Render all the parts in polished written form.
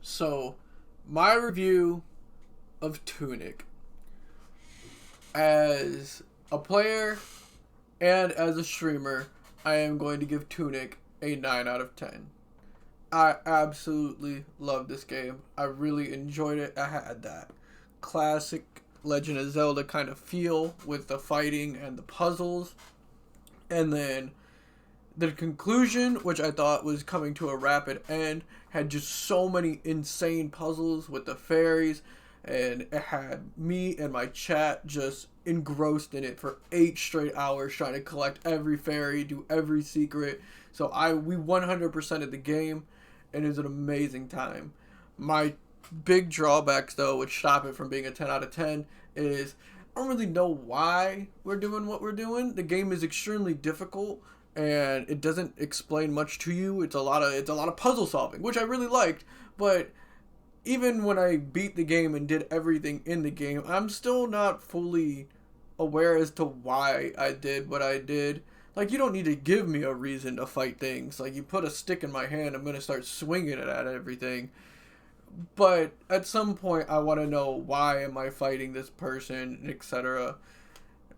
So, my review of Tunic as a player and as a streamer, I am going to give Tunic a 9 out of 10. I absolutely love this game. I really enjoyed it. I had that classic Legend of Zelda kind of feel with the fighting and the puzzles. And then the conclusion, which I thought was coming to a rapid end, had just so many insane puzzles with the fairies, and it had me and my chat just engrossed in it for 8 straight hours trying to collect every fairy, do every secret. So we 100%ed the game, and it was an amazing time. My big drawbacks, though, which stop it from being a 10 out of 10, is I don't really know why we're doing what we're doing. The game is extremely difficult, and it doesn't explain much to you. It's a lot of puzzle solving, which I really liked. But even when I beat the game and did everything in the game, I'm still not fully aware as to why I did what I did. Like, you don't need to give me a reason to fight things. Like, you put a stick in my hand, I'm gonna start swinging it at everything. But at some point, I want to know, why am I fighting this person, etc.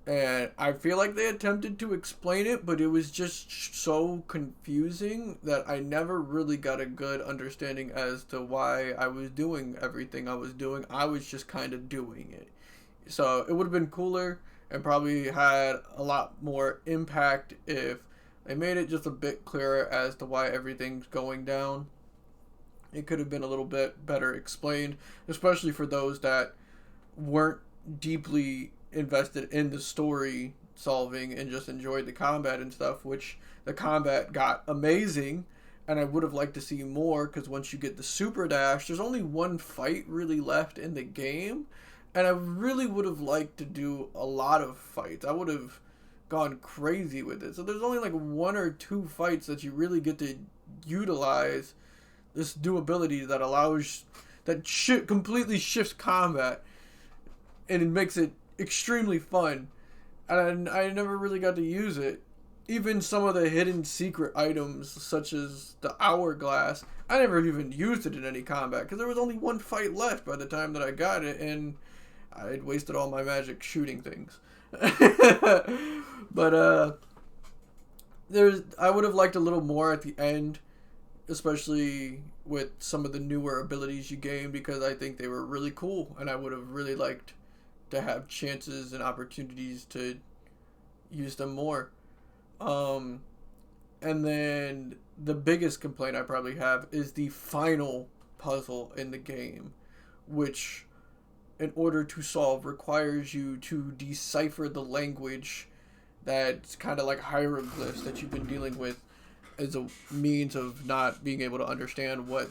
And I feel like they attempted to explain it, but it was just so confusing that I never really got a good understanding as to why I was doing everything I was doing. I was just kind of doing it. So it would have been cooler and probably had a lot more impact if they made it just a bit clearer as to why everything's going down. It could have been a little bit better explained, especially for those that weren't deeply invested in the story solving and just enjoyed the combat and stuff, which the combat got amazing, and I would have liked to see more, because once you get the super dash, there's only one fight really left in the game, and I really would have liked to do a lot of fights. I would have gone crazy with it. So there's only like one or two fights that you really get to utilize this new ability that allows completely shifts combat, and it makes it extremely fun. And I never really got to use it. Even some of the hidden secret items, such as the hourglass, I never even used it in any combat because there was only one fight left by the time that I got it, and I had wasted all my magic shooting things. But I would have liked a little more at the end, especially with some of the newer abilities you gain, because I think they were really cool, and I would have really liked to have chances and opportunities to use them more. Um, and then the biggest complaint I probably have is the final puzzle in the game, which, in order to solve, requires you to decipher the language that's kind of like hieroglyphs that you've been dealing with, as a means of not being able to understand what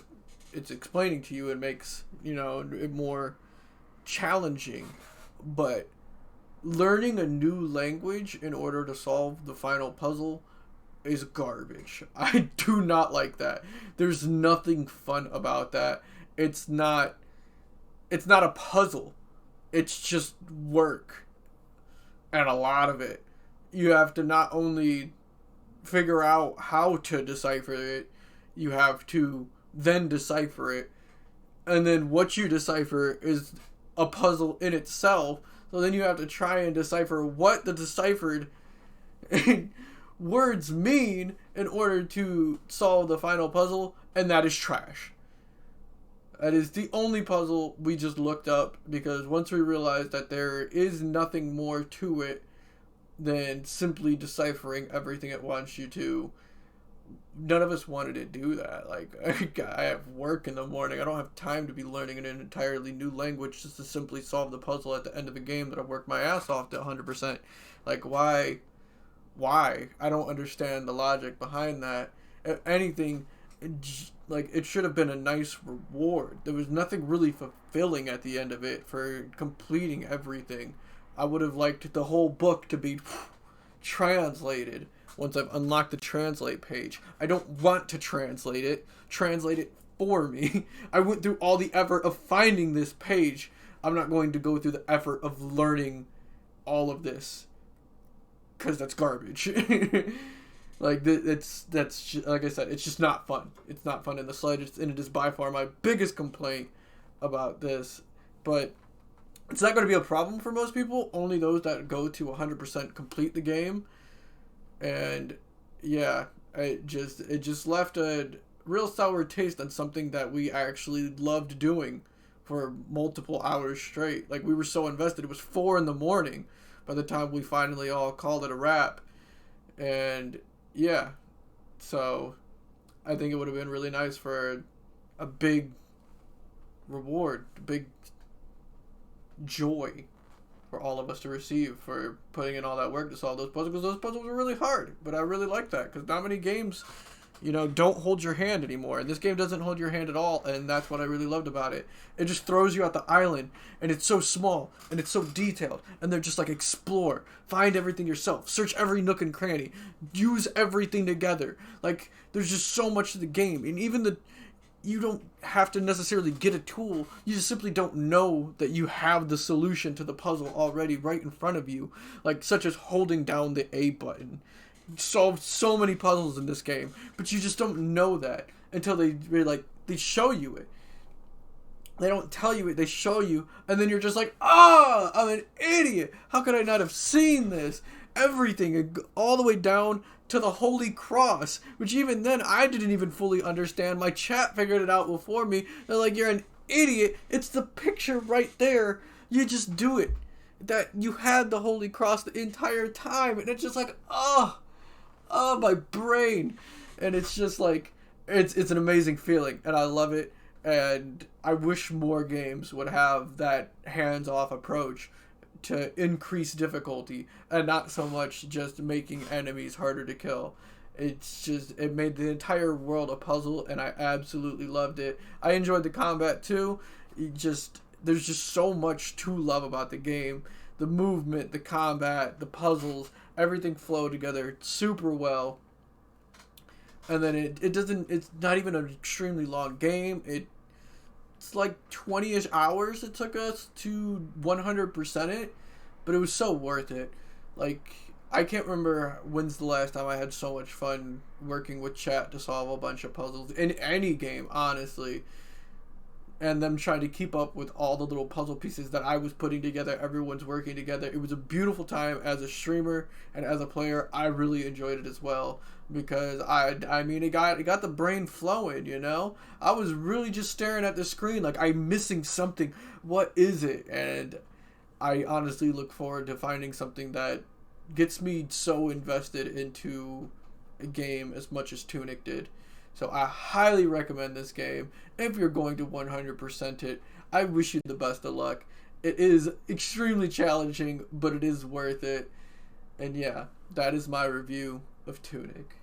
it's explaining to you. It makes, it more challenging. But learning a new language in order to solve the final puzzle is garbage. I do not like that. There's nothing fun about that. It's not a puzzle. It's just work. And a lot of it. You have to not only figure out how to decipher it, you have to then decipher it, and then what you decipher is a puzzle in itself. So then you have to try and decipher what the deciphered words mean in order to solve the final puzzle, and that is trash. That is the only puzzle we just looked up, because once we realized that there is nothing more to it than simply deciphering everything it wants you to, none of us wanted to do that. Like, I have work in the morning. I don't have time to be learning an entirely new language just to simply solve the puzzle at the end of a game that I worked my ass off to 100%. Like, why? I don't understand the logic behind that. If anything, it should have been a nice reward. There was nothing really fulfilling at the end of it for completing everything. I would have liked the whole book to be translated once I've unlocked the translate page. I don't want to translate it. Translate it for me. I went through all the effort of finding this page. I'm not going to go through the effort of learning all of this, because that's garbage. Like like I said, it's just not fun. It's not fun in the slightest, and it is by far my biggest complaint about this. But it's not going to be a problem for most people. Only those that go to 100% complete the game. And yeah, it just left a real sour taste on something that we actually loved doing for multiple hours straight. Like, we were so invested. It was 4 in the morning by the time we finally all called it a wrap. And yeah, so I think it would have been really nice for a big reward, a big joy for all of us to receive for putting in all that work to solve those puzzles, because those puzzles were really hard. But I really like that, because not many games, don't hold your hand anymore. And this game doesn't hold your hand at all, and that's what I really loved about it. It just throws you out the island, and it's so small, and it's so detailed, and they're just like, explore, find everything yourself, search every nook and cranny, use everything together. Like, there's just so much to the game, and even you don't have to necessarily get a tool. You just simply don't know that you have the solution to the puzzle already right in front of you. Like, such as holding down the A button. Solved so many puzzles in this game, but you just don't know that until they show you it. They don't tell you it, they show you, and then you're just like, I'm an idiot. How could I not have seen this? Everything, all the way down to the Holy Cross, which even then I didn't even fully understand. My chat figured it out before me. They're like, you're an idiot. It's the picture right there. You just do it. That you had the Holy Cross the entire time, and it's just like, my brain. And it's just like, it's an amazing feeling, and I love it. And I wish more games would have that hands-off approach to increase difficulty, and not so much just making enemies harder to kill. It made the entire world a puzzle, and I absolutely loved it. I enjoyed the combat too. There's just so much to love about the game. The movement, the combat, the puzzles, everything flowed together super well. And then it's not even an extremely long game. It's like 20-ish hours it took us to 100% it, but it was so worth it. Like, I can't remember when's the last time I had so much fun working with chat to solve a bunch of puzzles in any game, honestly. And them trying to keep up with all the little puzzle pieces that I was putting together. Everyone's working together. It was a beautiful time as a streamer, and as a player, I really enjoyed it as well, because I mean, it got the brain flowing, I was really just staring at the screen like, I'm missing something. What is it? And I honestly look forward to finding something that gets me so invested into a game as much as Tunic did. So I highly recommend this game. If you're going to 100% it, I wish you the best of luck. It is extremely challenging, but it is worth it. And yeah, that is my review of Tunic.